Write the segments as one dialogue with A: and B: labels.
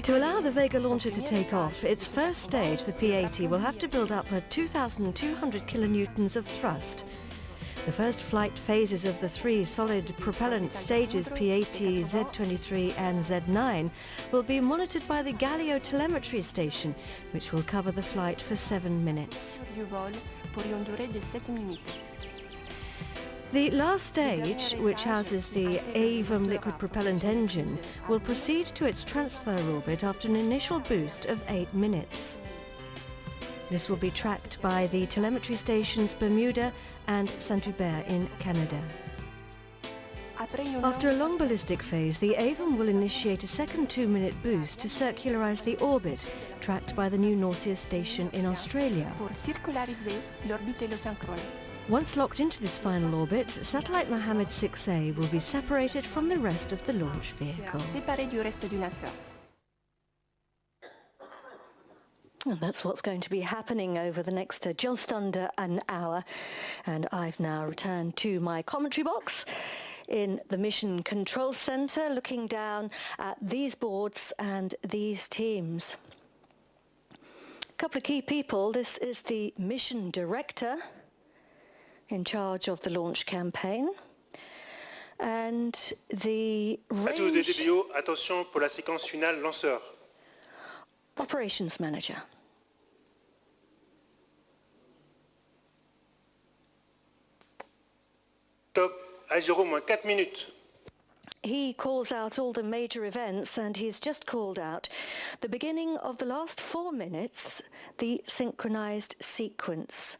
A: To allow the Vega launcher to take off, its first stage, the P-80, will have to build up 2,200 kilonewtons of thrust. The first flight phases of the three solid propellant stages P-80, Z-23 and Z-9 will be monitored by the Galileo telemetry station, which will cover the flight for 7 minutes. The last stage, which houses the Avum liquid propellant engine, will proceed to its transfer orbit after an initial boost of 8 minutes. This will be tracked by the telemetry stations Bermuda and Saint-Hubert in Canada. After a long ballistic phase, the Avum will initiate a second 2-minute boost to circularize the orbit, tracked by the new Nausea station in Australia. Once locked into this final orbit, satellite Mohammed 6A will be separated from the rest of the launch vehicle. And that's what's going to be happening over the next just under an hour. And I've now returned to my commentary box in the Mission Control Center, looking down at these boards and these teams. A couple of key people. This is the mission director in charge of the launch campaign. And the range
B: attention pour la séquence finale lanceur.
A: Operations manager.
B: Top, à 0-4 minutes.
A: He calls out all the major events, and he's just called out the beginning of the last 4 minutes, the synchronized sequence.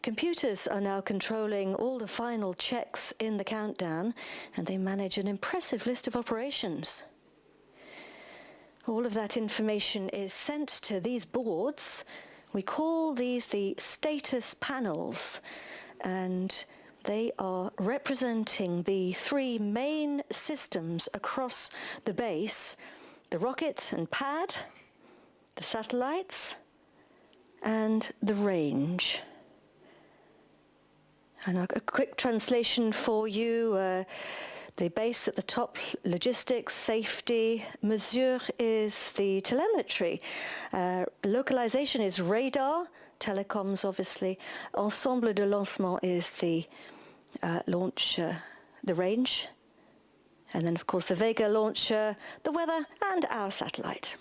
A: Computers are now controlling all the final checks in the countdown, and they manage an impressive list of operations. All of that information is sent to these boards. We call these the status panels, and they are representing the three main systems across the base: the rocket and pad, the satellites, and the range. And a quick translation for you. The base at the top, logistics, safety. Mesure is the telemetry. Localization is radar. Telecoms, obviously. Ensemble de lancement is the launch, the range. And then, of course, the Vega launcher, the weather, and our satellite.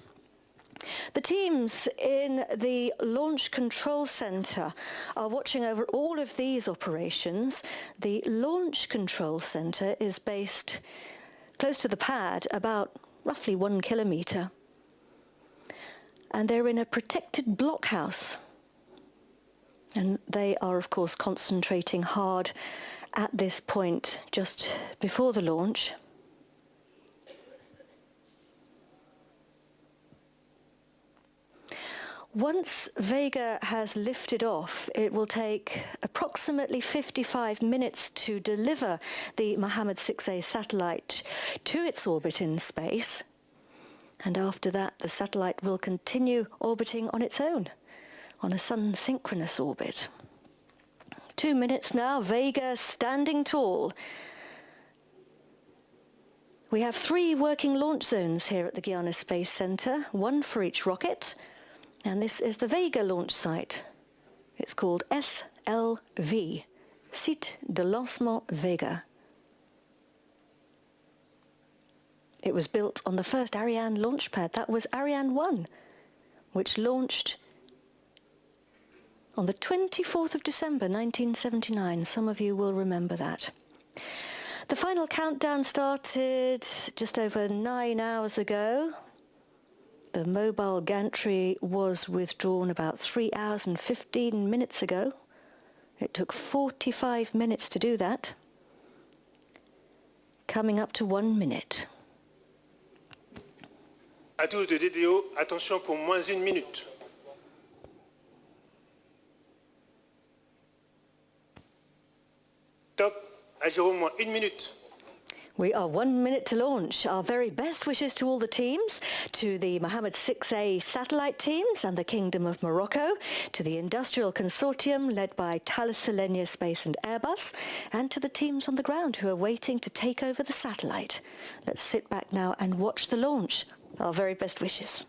A: The teams in the Launch Control Center are watching over all of these operations. The Launch Control Center is based close to the pad, about roughly 1 kilometer. And they're in a protected blockhouse. And they are, of course, concentrating hard at this point just before the launch. Once Vega has lifted off, it will take approximately 55 minutes to deliver the Mohammed 6A satellite to its orbit in space. And after that, the satellite will continue orbiting on its own, on a sun-synchronous orbit. 2 minutes now, Vega standing tall. We have 3 working launch zones here at the Guyane Space Center, 1 for each rocket. And this is the Vega launch site. It's called SLV, Site de Lancement Vega. It was built on the first Ariane launch pad. That was Ariane 1, which launched on the 24th of December 1979. Some of you will remember that. The final countdown started just over 9 hours ago. The mobile gantry was withdrawn about 3 hours and 15 minutes ago. It took 45 minutes to do that. Coming up to 1 minute.
B: À tous de DDO, attention pour -1 minute. Top, à 0-1 minute.
A: We are 1 minute to launch. Our very best wishes to all the teams, to the Mohammed 6A satellite teams and the Kingdom of Morocco, to the industrial consortium led by Thales Alenia Space and Airbus, and to the teams on the ground who are waiting to take over the satellite. Let's sit back now and watch the launch Our very best wishes.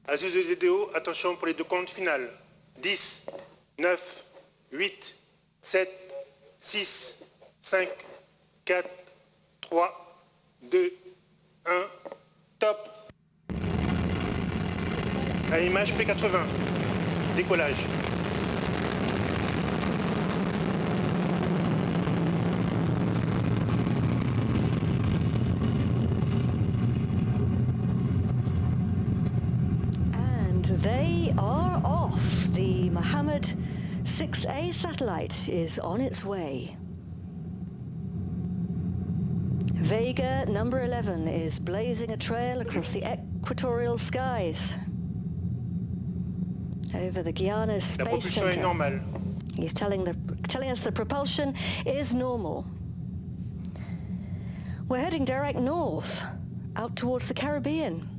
B: Asus de DDO, attention pour les deux comptes finales. 10, 9, 8, 7, 6, 5, 4, 3, 2, 1, top. À image P80, décollage.
A: They are off. The Mohammed 6A satellite is on its way. Vega number 11 is blazing a trail across the equatorial skies over the Guyane Space
B: La propulsion
A: Center.
B: est normale.
A: He's telling us the propulsion is normal. We're heading direct north, out towards the Caribbean.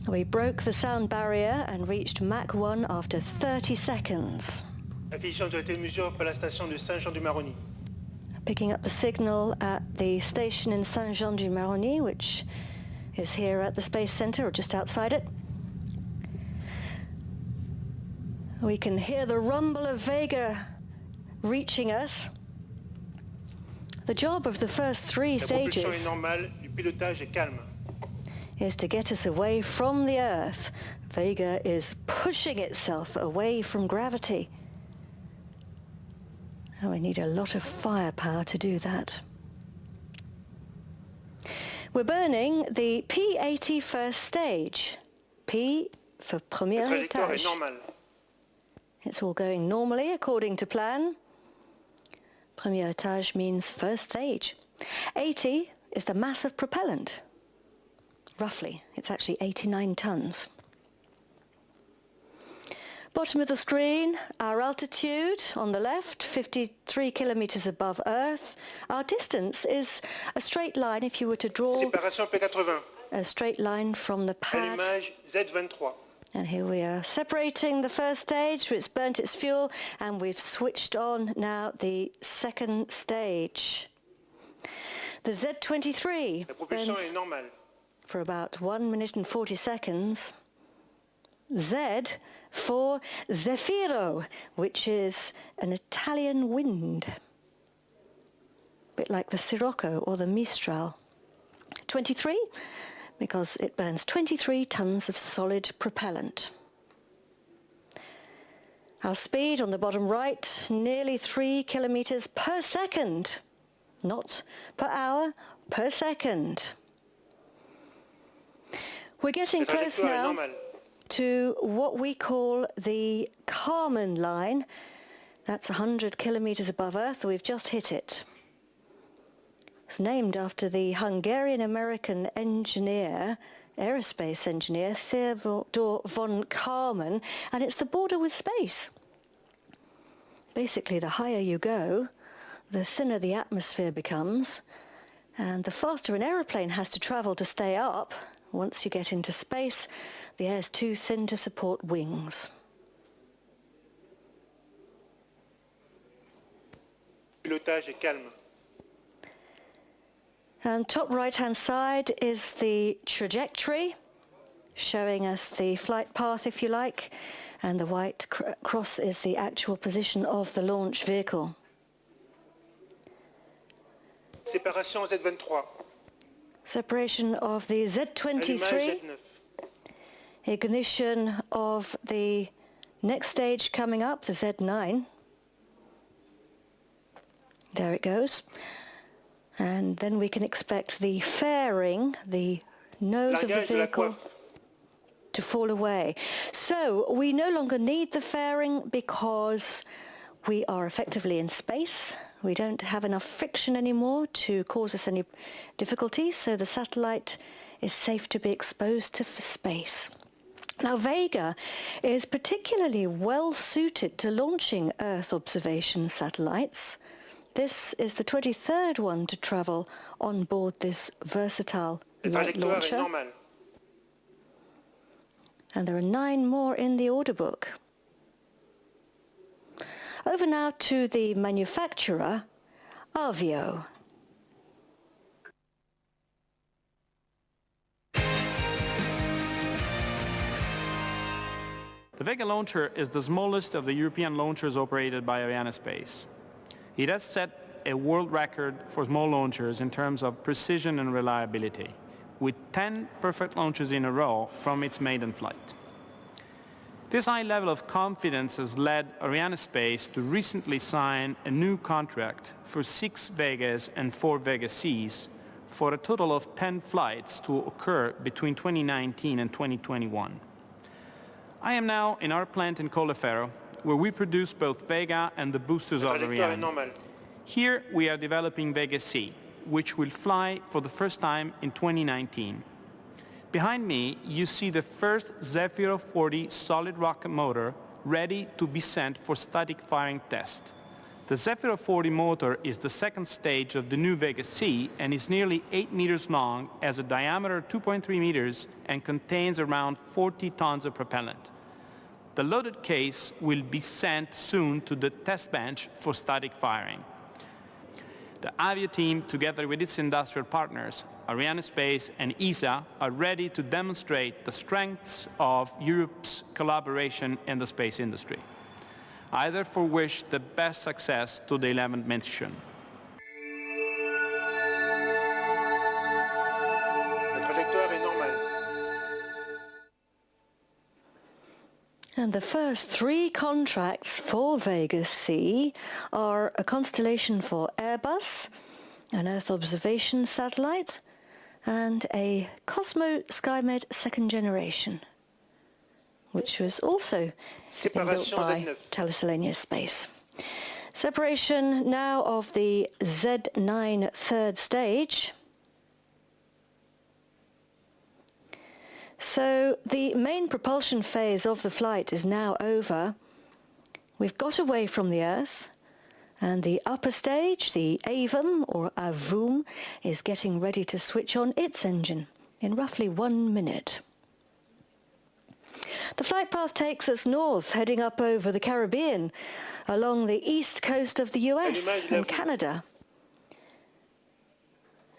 A: We broke the sound barrier and reached Mach 1 after 30 seconds.
B: Acquisition de la mesure par la station de Saint-Jean-du-Maroni.
A: Picking up the signal at the station in Saint-Jean-du-Maroni, which is here at the Space Center, or just outside it. We can hear the rumble of Vega reaching us. The job of the first three
B: La propulsion est
A: stages
B: normale, le pilotage est calme.
A: is to get us away from the Earth. Vega is pushing itself away from gravity. And we need a lot of firepower to do that. We're burning the P80 first stage. P for
B: La
A: premier
B: trajectoire est
A: étage.
B: normale.
A: It's all going normally according to plan. Premier étage means first stage. 80 is the mass of propellant. Roughly, it's actually 89 tons. Bottom of the screen, our altitude on the left, 53 kilometers above Earth. Our distance is a straight line if you were to draw
B: Séparation P80.
A: a straight line from the pad.
B: Allumage Z23.
A: And here we are separating the first stage, it's burnt its fuel, and we've switched on now the second stage. The Z23
B: La propulsion
A: burns
B: est normale.
A: for about 1 minute and 40 seconds. Z for Zefiro, which is an Italian wind, a bit like the Sirocco or the Mistral. 23, because it burns 23 tons of solid propellant. Our speed on the bottom right, nearly 3 kilometers per second, not per hour, per second. We're getting
B: La
A: close
B: trajectoire est
A: now
B: normale.
A: to what we call the Kármán line. That's 100 kilometers above Earth. We've just hit it. It's named after the Hungarian-American engineer, aerospace engineer, Theodor von Kármán, and it's the border with space. Basically, the higher you go, the thinner the atmosphere becomes, and the faster an aeroplane has to travel to stay up. Once you get into space, the air is too thin to support wings.
B: Pilotage est calme.
A: And top right-hand side is the trajectory, showing us the flight path, if you like, and the white cross is the actual position of the launch vehicle.
B: Séparation Z23.
A: Separation of the
B: Allumage
A: Z23,
B: Z9.
A: ignition of the next stage coming up, the Z9. There it goes. And then we can expect the fairing, the nose of the
B: Largage de la
A: vehicle,
B: coiffe.
A: to fall away. So we no longer need the fairing because we are effectively in space. We don't have enough friction anymore to cause us any difficulties, so the satellite is safe to be exposed to space. Now, Vega is particularly well suited to launching Earth observation satellites. This is the 23rd one to travel on board this versatile light launcher. And there are 9 more in the order book. Over now to the manufacturer, Avio.
C: The Vega launcher is the smallest of the European launchers operated by Arianespace. It has set a world record for small launchers in terms of precision and reliability, with 10 perfect launches in a row from its maiden flight. This high level of confidence has led Arianespace to recently sign a new contract for 6 Vegas and 4 Vega Cs for a total of 10 flights to occur between 2019 and 2021. I am now in our plant in Colleferro, where we produce both Vega and the boosters of Ariane. Here we are developing Vega C, which will fly for the first time in 2019. Behind me, you see the first Zefiro 40 solid rocket motor ready to be sent for static firing test. The Zefiro 40 motor is the second stage of the new Vega C and is nearly 8 meters long, has a diameter of 2.3 meters and contains around 40 tons of propellant. The loaded case will be sent soon to the test bench for static firing. The Avio team, together with its industrial partners, Arianespace and ESA, are ready to demonstrate the strengths of Europe's collaboration in the space industry. I therefore wish the best success to the 11th mission.
A: And the first 3 contracts for Vega C are a constellation for Airbus, an Earth observation satellite, and a Cosmo SkyMed second generation, which was also built by Thales Alenia Space. Separation now of the Z9 third stage. So the main propulsion phase of the flight is now over. We've got away from the Earth, and the upper stage, the AVUM or AVUM, is getting ready to switch on its engine in roughly 1 minute. The flight path takes us north, heading up over the Caribbean, along the east coast of the US and Canada.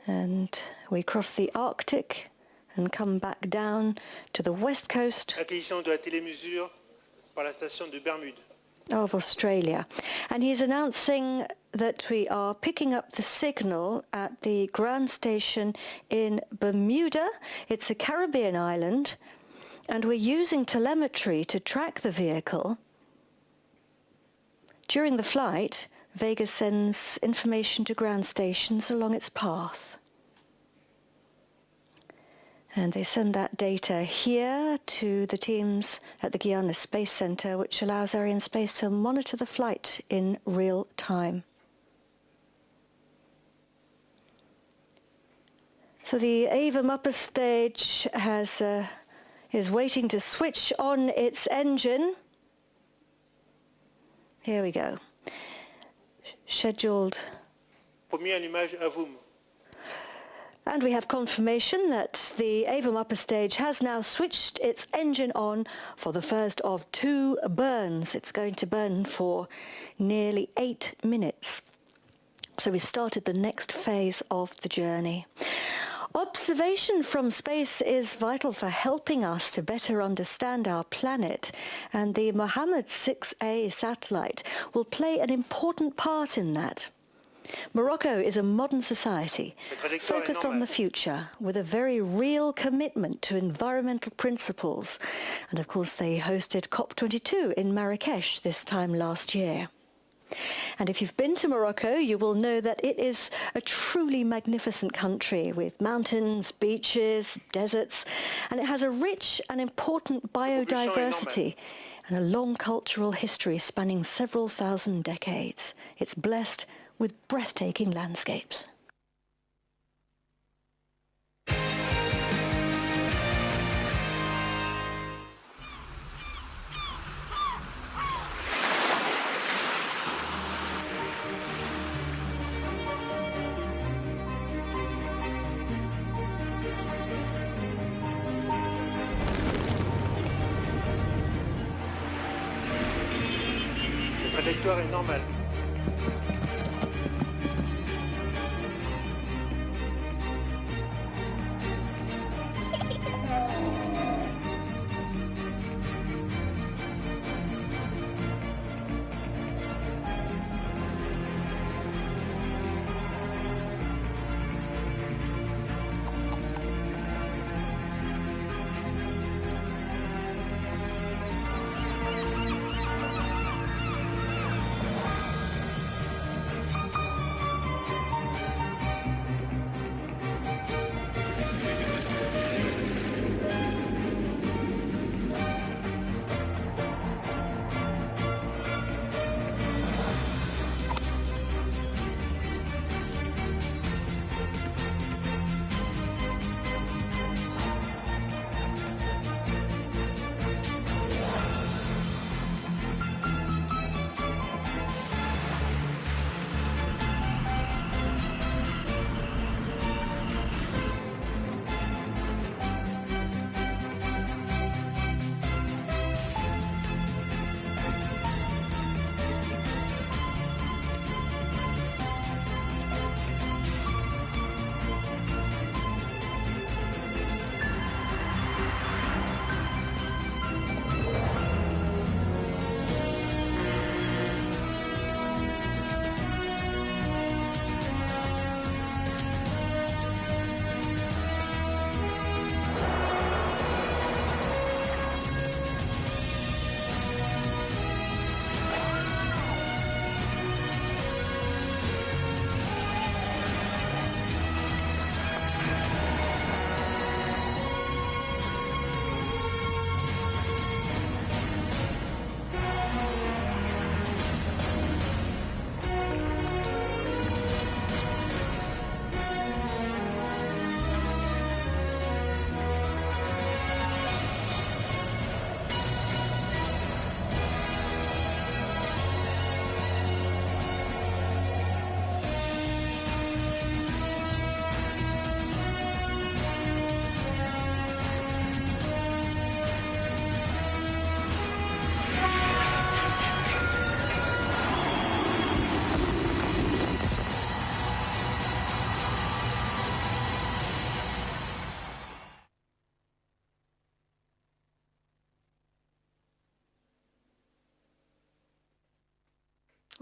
A: And we cross the Arctic and come back down to the west coast of Australia. And he's announcing that we are picking up the signal at the ground station in Bermuda. It's a Caribbean island, and we're using telemetry to track the vehicle. During the flight, Vega sends information to ground stations along its path. And they send that data here to the teams at the Guyane Space Center, which allows Arianespace to monitor the flight in real time. So the AVUM upper stage is waiting to switch on its engine. Here we go. Scheduled.
B: Premier allumage AVUM.
A: And we have confirmation that the AVUM upper stage has now switched its engine on for the first of 2 burns. It's going to burn for nearly 8 minutes. So we started the next phase of the journey. Observation from space is vital for helping us to better understand our planet, and the Mohammed 6A satellite will play an important part in that. Morocco is a modern society focused on the future with a very real commitment to environmental principles. And of course they hosted COP22 in Marrakesh this time last year. And if you've been to Morocco, you will know that it is a truly magnificent country with mountains, beaches, deserts, and it has a rich and important biodiversity and a long cultural history spanning several thousand decades. It's blessed with breathtaking landscapes.
B: trajectoire est normale.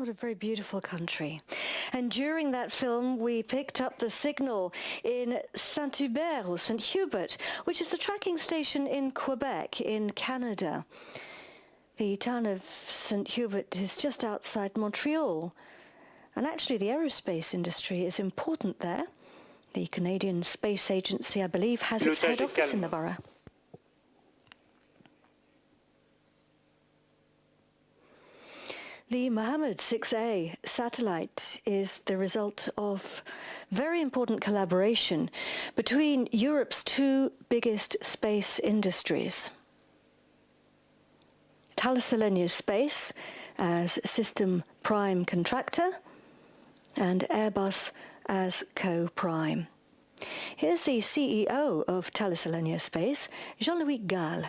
A: What a very beautiful country. And during that film, we picked up the signal in Saint-Hubert or St. Hubert, which is the tracking station in Quebec in Canada. The town of St. Hubert is just outside Montreal. And actually the aerospace industry is important there. The Canadian Space Agency, I believe, has its head office in the borough. The Mohammed 6A satellite is the result of very important collaboration between Europe's two biggest space industries. Thales Alenia Space as system prime contractor and Airbus as co-prime. Here's the CEO of Thales Alenia Space, Jean-Louis Gall.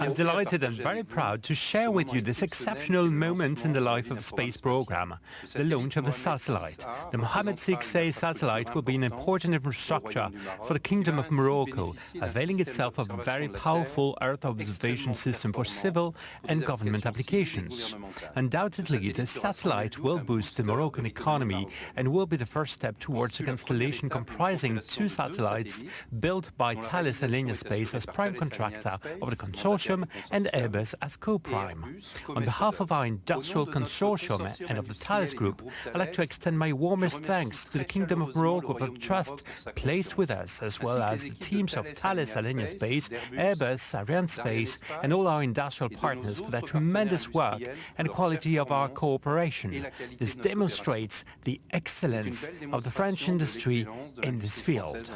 D: I'm delighted and very proud to share with you this exceptional moment in the life of a space program, the launch of a satellite. The Mohammed 6A satellite will be an important infrastructure for the Kingdom of Morocco, availing itself of a very powerful Earth observation system for civil and government applications. Undoubtedly, this satellite will boost the Moroccan economy and will be the first step towards a constellation comprising two satellites built by Thales Alenia Space as prime contractor of the consortium and Airbus as co-prime. On behalf of our industrial consortium and of the Thales Group, I'd like to extend my warmest thanks to the Kingdom of Morocco for the trust placed with us, as well as the teams of Thales Alenia Space, Airbus, Ariane Space, and all our industrial partners for their tremendous work and quality of our cooperation. This demonstrates the excellence of the French industry in this field.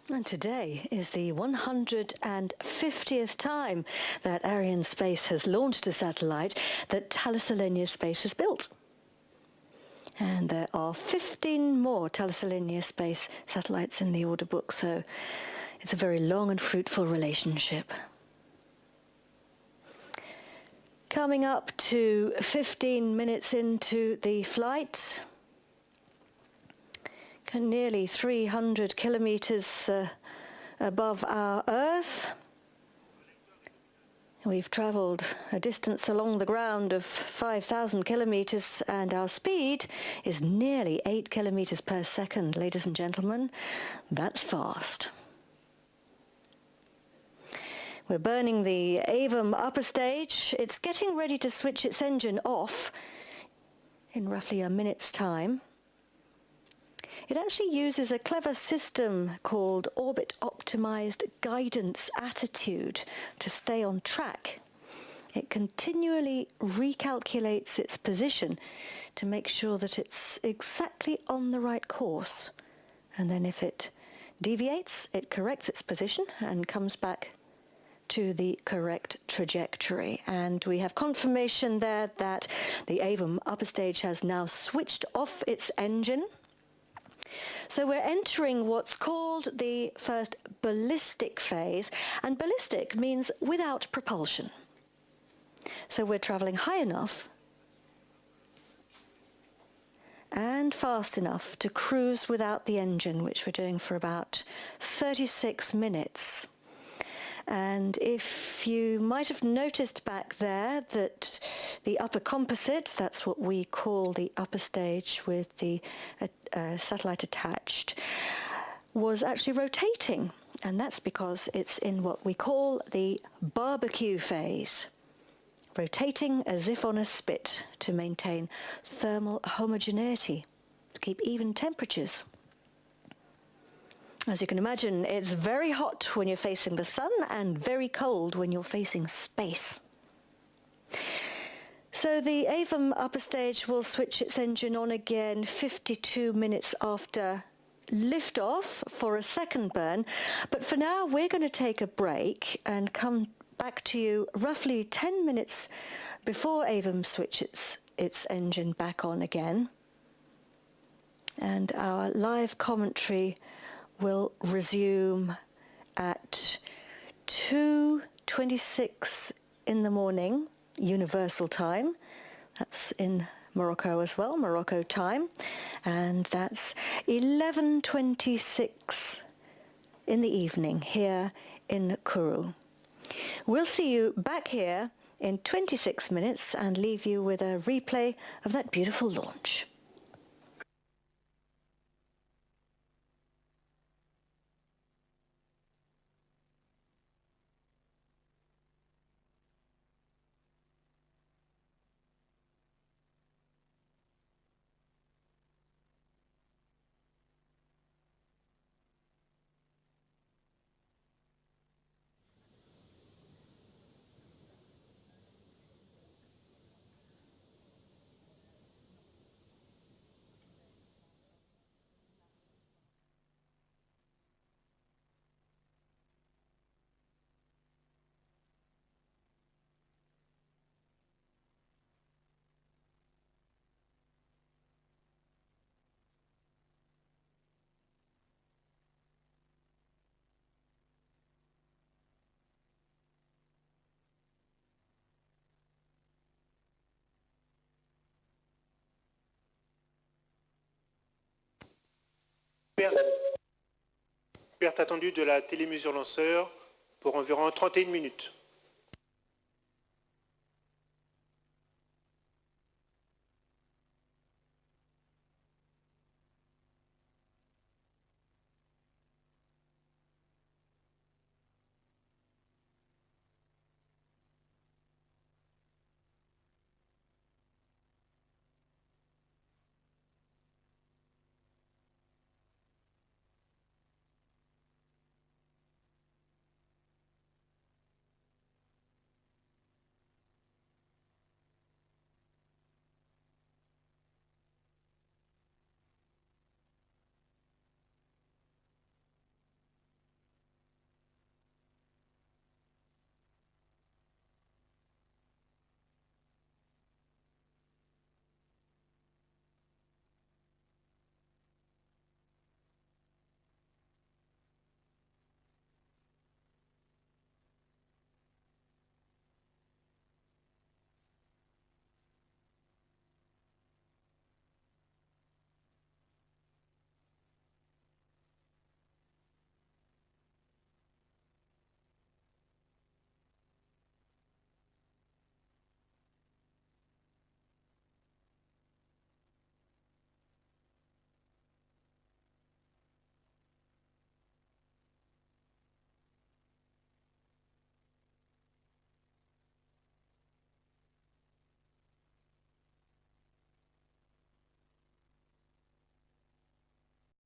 A: And today is the 150th time that Arianespace has launched a satellite that Thales Alenia Space has built. And there are 15 more Thales Alenia Space satellites in the order book, so it's a very long and fruitful relationship. Coming up to 15 minutes into the flight, nearly 300 kilometers above our Earth. We've traveled a distance along the ground of 5,000 kilometers, and our speed is nearly 8 kilometers per second, ladies and gentlemen. That's fast. We're burning the Avum upper stage. It's getting ready to switch its engine off in roughly a minute's time. It actually uses a clever system called orbit-optimized guidance attitude to stay on track. It continually recalculates its position to make sure that it's exactly on the right course. And then if it deviates, it corrects its position and comes back to the correct trajectory. And we have confirmation there that the Avum upper stage has now switched off its engine. So we're entering what's called the first ballistic phase, and ballistic means without propulsion. So we're traveling high enough and fast enough to cruise without the engine, which we're doing for about 36 minutes. And if you might have noticed back there that the upper composite, that's what we call the upper stage with the satellite attached, was actually rotating. And that's because it's in what we call the barbecue phase, rotating as if on a spit to maintain thermal homogeneity, to keep even temperatures. As you can imagine, it's very hot when you're facing the sun and very cold when you're facing space. So the Avum upper stage will switch its engine on again 52 minutes after liftoff for a second burn. But for now, we're going to take a break and come back to you roughly 10 minutes before Avum switches its engine back on again. And our live commentary will resume at 2:26 in the morning, Universal Time. That's in Morocco as well, Morocco time. And that's 11:26 in the evening here in Kourou. We'll see you back here in 26 minutes and leave you with a replay of that beautiful launch.
B: Perte attendue de la télémesure lanceur pour environ 31 minutes.